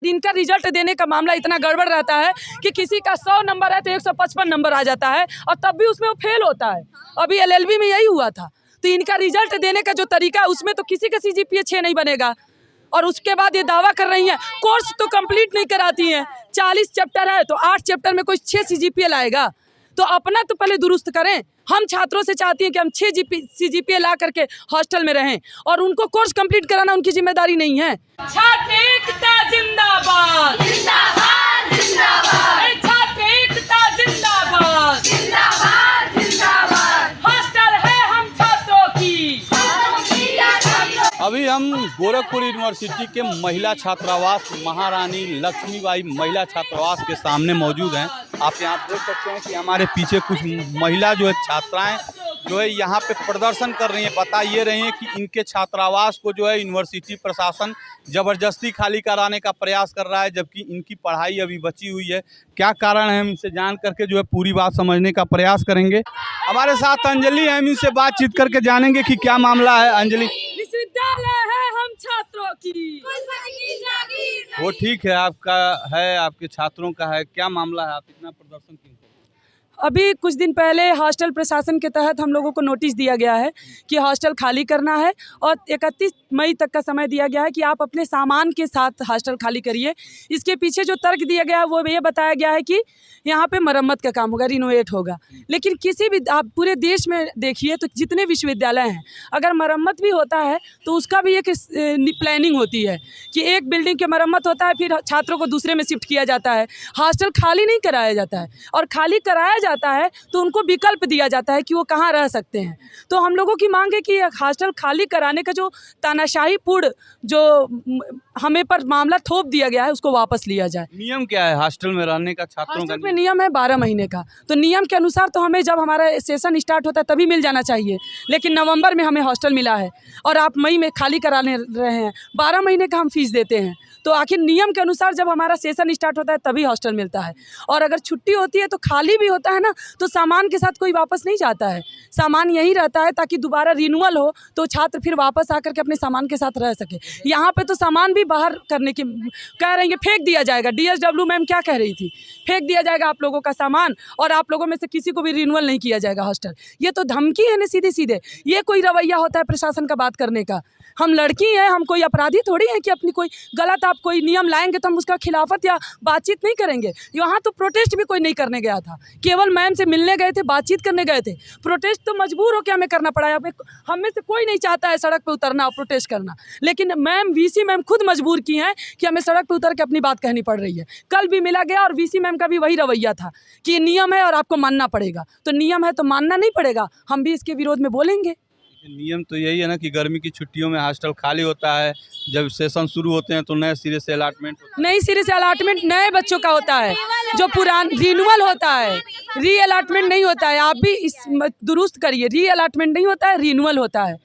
इनका रिजल्ट देने का मामला इतना गड़बड़ रहता है कि किसी का 100 नंबर है तो 155 नंबर आ जाता है और तब भी उसमें वो फेल होता है। अभी एलएलबी में यही हुआ था। तो इनका रिजल्ट देने का जो तरीका है उसमें तो किसी का सीजीपीए 6 नहीं बनेगा। और उसके बाद ये दावा कर रही हैं कोर्स तो कंप्लीट नहीं कराती हैं। 40 चैप्टर है तो 8 चैप्टर में कोई 6 सीजीपीए लाएगा। तो अपना तो पहले दुरुस्त करें। हम छात्रों से चाहती हैं कि हम 6 सीजीपीए ला करके हॉस्टल में रहें और उनको कोर्स कंप्लीट कराना उनकी जिम्मेदारी नहीं है। छात्र एकता जिंदाबाद, जिंदाबाद, जिंदाबाद। छात्र एकता जिंदाबाद, जिंदाबाद, जिंदाबाद। हॉस्टल है हम छात्रों की। अभी हम गोरखपुर यूनिवर्सिटी के महिला छात्रावास महारानी लक्ष्मीबाई महिला छात्रावास के सामने मौजूद हैं। आप यहाँ देख सकते हैं कि हमारे पीछे कुछ महिला जो है छात्राएं जो है यहाँ पे प्रदर्शन कर रही हैं। बता ये रही हैं कि इनके छात्रावास को जो है यूनिवर्सिटी प्रशासन ज़बरदस्ती खाली कराने का प्रयास कर रहा है, जबकि इनकी पढ़ाई अभी बची हुई है। क्या कारण है हम इनसे जान करके जो है पूरी बात समझने का प्रयास करेंगे। हमारे साथ अंजलि है, हम इनसे बातचीत करके जानेंगे कि क्या मामला है। अंजलि, विश्वविद्यालय है हम छात्रों की। वो ठीक है, आपका है, आपके छात्रों का है, क्या मामला है, आप इतना प्रदर्शन क्यों? अभी कुछ दिन पहले हॉस्टल प्रशासन के तहत हम लोगों को नोटिस दिया गया है कि हॉस्टल खाली करना है और 31 मई तक का समय दिया गया है कि आप अपने सामान के साथ हॉस्टल खाली करिए। इसके पीछे जो तर्क दिया गया है वो ये बताया गया है कि यहाँ पे मरम्मत का काम होगा, रिनोवेट होगा। लेकिन किसी भी आप पूरे देश में देखिए तो जितने विश्वविद्यालय हैं, अगर मरम्मत भी होता है तो उसका भी एक प्लानिंग होती है कि एक बिल्डिंग की मरम्मत होता है, फिर छात्रों को दूसरे में शिफ्ट किया जाता है। हॉस्टल खाली नहीं कराया जाता है, और खाली कराया जाता है तो उनको विकल्प दिया जाता है कि वो कहाँ रह सकते हैं। तो हम लोगों की मांग है कि हॉस्टल खाली कराने का जो तानाशाहीपूर्ण जो हमें पर मामला थोप दिया गया है उसको वापस लिया जाए। नियम क्या है हॉस्टल में रहने का छात्रों का? हॉस्टल में नियम है 12 महीने का। तो नियम के अनुसार तो हमें जब हमारा सेशन स्टार्ट होता है तभी मिल जाना चाहिए, लेकिन नवंबर में हमें हॉस्टल मिला है और आप मई में खाली कराने रहे हैं। 12 महीने का हम फीस देते हैं, तो आखिर नियम के अनुसार जब हमारा सेशन स्टार्ट होता है तभी हॉस्टल मिलता है। और अगर छुट्टी होती है तो खाली भी होता है ना, तो सामान के साथ कोई वापस नहीं जाता है, सामान यहीं रहता है ताकि दोबारा रिन्यूअल हो तो छात्र फिर वापस आकर के अपने सामान के साथ रह सके। यहाँ पे तो सामान भी बाहर करने की कह रही है, फेंक दिया जाएगा। डीएसडब्ल्यू मैम क्या कह रही थी, फेंक दिया जाएगा आप लोगों का सामान और आप लोगों में से किसी को भी रिन्यूअल नहीं किया जाएगा हॉस्टल। ये तो धमकी है ना सीधे सीधे। ये कोई रवैया होता है प्रशासन का बात करने का? हम लड़की हैं, हम कोई अपराधी थोड़ी हैं कि अपनी कोई गलत आप कोई नियम लाएंगे तो हम उसका खिलाफत या बातचीत नहीं करेंगे। यहाँ तो प्रोटेस्ट भी कोई नहीं करने गया था, केवल मैम से मिलने गए थे, बातचीत करने गए थे। प्रोटेस्ट तो मजबूर होकर हमें करना पड़ा है। हम में से कोई नहीं चाहता है सड़क पर उतरना और प्रोटेस्ट करना, लेकिन मैम वीसी मैम खुद मजबूर की हैं कि हमें सड़क पर उतर के अपनी बात कहनी पड़ रही है। कल भी मिला गया और वीसी मैम का भी वही रवैया था कि नियम है और आपको मानना पड़ेगा। तो नियम है तो मानना नहीं पड़ेगा, हम भी इसके विरोध में बोलेंगे। नियम तो यही है ना कि गर्मी की छुट्टियों में हॉस्टल खाली होता है, जब सेशन शुरू होते हैं तो नए सिरे से अलॉटमेंट नए बच्चों का होता है, जो पुरान रिन्यूअल होता है, री अलॉटमेंट नहीं होता है। आप भी इस दुरुस्त करिए, री अलॉटमेंट नहीं होता है, रिन्यूअल होता है।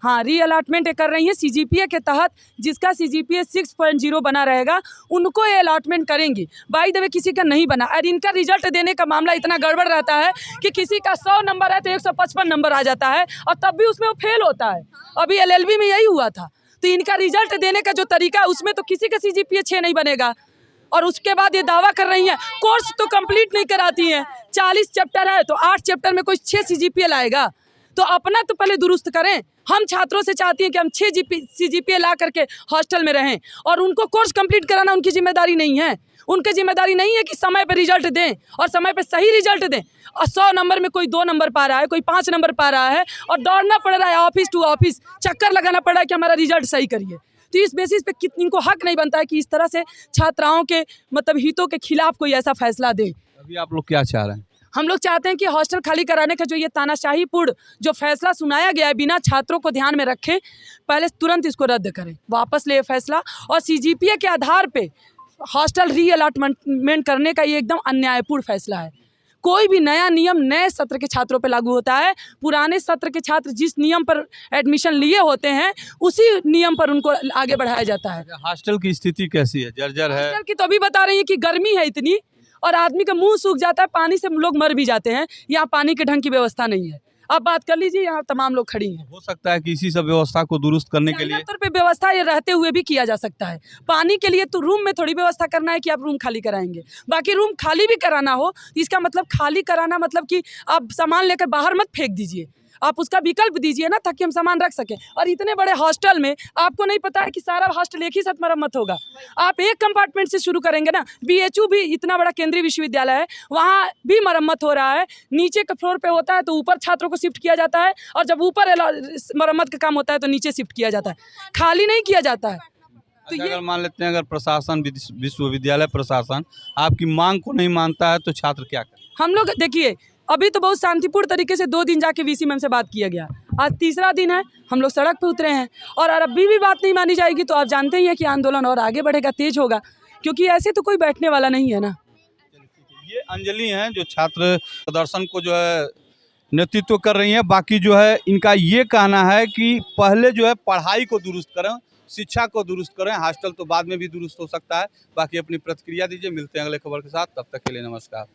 हाँ, री अलॉटमेंट कर रही है सीजीपीए के तहत। जिसका सीजीपीए 6.0 बना रहेगा उनको ये अलॉटमेंट करेंगी। बाय द वे किसी का नहीं बना, और इनका रिजल्ट देने का मामला इतना गड़बड़ रहता है कि किसी का 100 नंबर है तो 155 नंबर आ जाता है और तब भी उसमें वो फेल होता है। अभी एलएलबी में यही हुआ था। तो इनका रिजल्ट देने का जो तरीका है उसमें तो किसी का सीजीपीए 6 नहीं बनेगा। और उसके बाद ये दावा कर रही हैं कोर्स तो कंप्लीट नहीं कराती हैं। 40 चैप्टर है तो 8 चैप्टर में कोई 6 सीजीपीए लाएगा। तो अपना तो पहले दुरुस्त करें। हम छात्रों से चाहती हैं कि हम 6 सीजीपीए ला करके हॉस्टल में रहें और उनको कोर्स कंप्लीट कराना उनकी जिम्मेदारी नहीं है। उनकी जिम्मेदारी नहीं है कि समय पर रिजल्ट दें और समय पर सही रिजल्ट दें। और 100 नंबर में कोई 2 नंबर पा रहा है, कोई 5 नंबर पा रहा है और दौड़ना पड़ रहा है ऑफिस टू ऑफिस, चक्कर लगाना पड़ रहा है कि हमारा रिजल्ट सही करिए। तो इस बेसिस पे इनको हक नहीं बनता है कि इस तरह से छात्राओं के मतलब हितों के खिलाफ कोई ऐसा फैसला दे। अभी आप लोग क्या चाह रहे हैं? हम लोग चाहते हैं कि हॉस्टल खाली कराने का जो ये तानाशाहीपूर्ण जो फैसला सुनाया गया है बिना छात्रों को ध्यान में रखे, पहले तुरंत इसको रद्द करें, वापस ले फैसला। और सीजीपीए के आधार पे हॉस्टल री अलॉटमेंट करने का ये एकदम अन्यायपूर्ण फैसला है। कोई भी नया नियम नए सत्र के छात्रों पर लागू होता है। पुराने सत्र के छात्र जिस नियम पर एडमिशन लिए होते हैं उसी नियम पर उनको आगे बढ़ाया जाता है। हॉस्टल की स्थिति कैसी है? जर्जर है? हॉस्टल की तो अभी बता रही है कि गर्मी है इतनी और आदमी का मुंह सूख जाता है, पानी से लोग मर भी जाते हैं। यहाँ पानी के ढंग की व्यवस्था नहीं है। आप बात कर लीजिए, यहाँ तमाम लोग खड़ी हैं। हो सकता है कि इसी सब व्यवस्था को दुरुस्त करने के लिए तौर पे व्यवस्था ये रहते हुए भी किया जा सकता है। पानी के लिए तो रूम में थोड़ी व्यवस्था करना है कि आप रूम खाली कराएंगे। बाकी रूम खाली भी कराना हो, इसका मतलब खाली कराना मतलब कि आप सामान लेकर बाहर मत फेंक दीजिए, आप उसका विकल्प दीजिए ना, ताकि हम सामान रख सकें। और इतने बड़े हॉस्टल में आपको नहीं पता है कि सारा हॉस्टल एक ही साथ मरम्मत होगा। आप एक कंपार्टमेंट से शुरू करेंगे ना। BHU भी इतना बड़ा केंद्रीय विश्वविद्यालय है, वहाँ भी मरम्मत हो रहा है। नीचे के फ्लोर पे होता है तो ऊपर छात्रों को शिफ्ट किया जाता है, और जब ऊपर मरम्मत का काम होता है तो नीचे शिफ्ट किया जाता है, खाली नहीं किया जाता है। तो अगर मान लेते हैं, अगर प्रशासन, विश्वविद्यालय प्रशासन आपकी मांग को नहीं मानता है तो छात्र क्या करें? हम लोग देखिए, अभी तो बहुत शांतिपूर्ण तरीके से 2 दिन जाके VC मैम से बात किया गया, आज तीसरा दिन है, हम लोग सड़क पे उतरे हैं। और अभी भी बात नहीं मानी जाएगी तो आप जानते ही हैं कि आंदोलन और आगे बढ़ेगा, तेज होगा, क्योंकि ऐसे तो कोई बैठने वाला नहीं है ना। ये अंजलि हैं जो छात्र प्रदर्शन को जो है नेतृत्व कर रही हैं। बाकी जो है इनका ये कहना है कि पहले जो है पढ़ाई को दुरुस्त करें, शिक्षा को दुरुस्त करें, हॉस्टल तो बाद में भी दुरुस्त हो सकता है। बाकी अपनी प्रतिक्रिया दीजिए, मिलते हैं अगले खबर के साथ, तब तक के लिए नमस्कार।